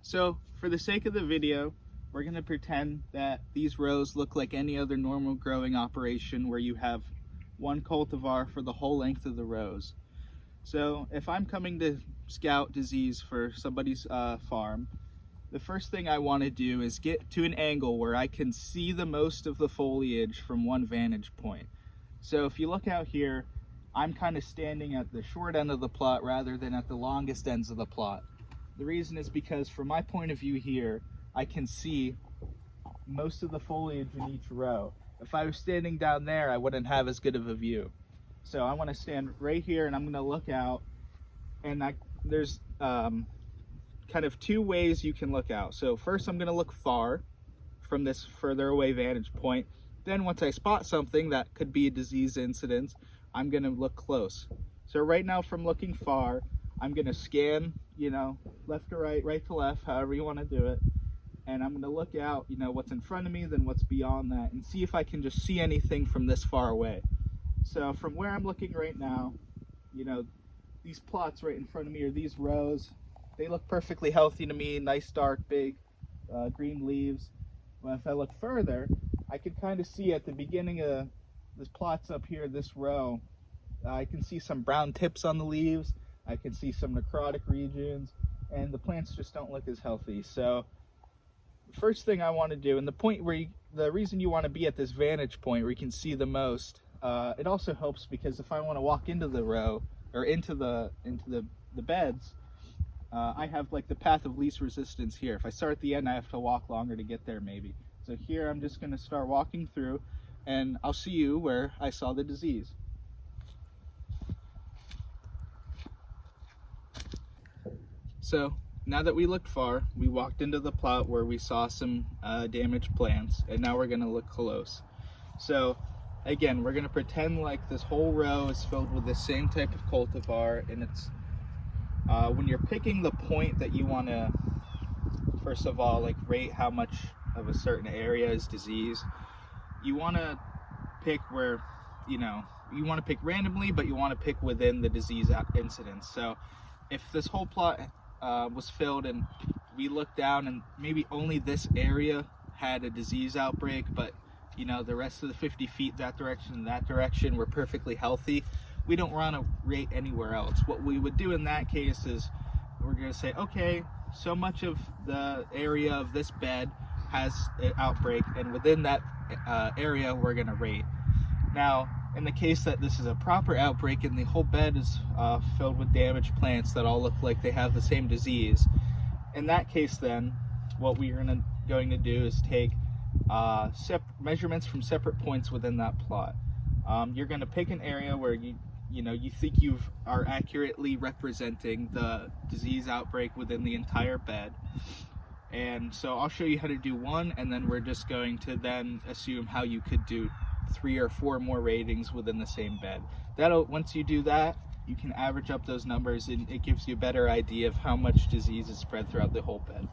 So for the sake of the video, we're going to pretend that these rows look like any other normal growing operation where you have one cultivar for the whole length of the rows. So if I'm coming to scout disease for somebody's farm, the first thing I want to do is get to an angle where I can see the most of the foliage from one vantage point. So if you look out here, I'm kind of standing at the short end of the plot rather than at the longest ends of the plot. The reason is because from my point of view here, I can see most of the foliage in each row. If I was standing down there, I wouldn't have as good of a view. So I want to stand right here and I'm going to look out, and there's kind of two ways you can look out. So first I'm going to look far from this further away vantage point. Then once I spot something that could be a disease incidence, I'm going to look close. So right now from looking far, I'm going to scan, left to right, right to left, however you want to do it. And I'm going to look out, what's in front of me, then what's beyond that, and see if I can just see anything from this far away. So from where I'm looking right now, these plots right in front of me, or these rows, they look perfectly healthy to me, nice dark big green leaves. But if I look further, I can kind of see at the beginning of this plots up here, this row, I can see some brown tips on the leaves, I can see some necrotic regions, and the plants just don't look as healthy. So the first thing I want to do, and the reason you want to be at this vantage point where you can see the most, it also helps because if I want to walk into the row or into the beds, I have like the path of least resistance here. If I start at the end, I have to walk longer to get there maybe. So here I'm just going to start walking through, and I'll see you where I saw the disease. So now that we looked far, we walked into the plot where we saw some damaged plants, and now we're going to look close. So again, we're going to pretend like this whole row is filled with the same type of cultivar, and it's when you're picking the point that you want to, first of all, like rate how much of a certain area is diseased, you want to pick where, you want to pick randomly, but you want to pick within the disease incidence. So if this whole plot was filled and we looked down and maybe only this area had a disease outbreak, but the rest of the 50 feet that direction and that direction were perfectly healthy, we don't want to rate anywhere else. What we would do in that case is we're going to say, okay, so much of the area of this bed has an outbreak, and within that area we're going to rate. Now in the case that this is a proper outbreak and the whole bed is filled with damaged plants that all look like they have the same disease, in that case then what we're going to do is take measurements from separate points within that plot. You're going to pick an area where you think you are accurately representing the disease outbreak within the entire bed. And so I'll show you how to do one, and then we're just going to then assume how you could do 3 or 4 more ratings within the same bed. Once you do that, you can average up those numbers, and it gives you a better idea of how much disease is spread throughout the whole bed.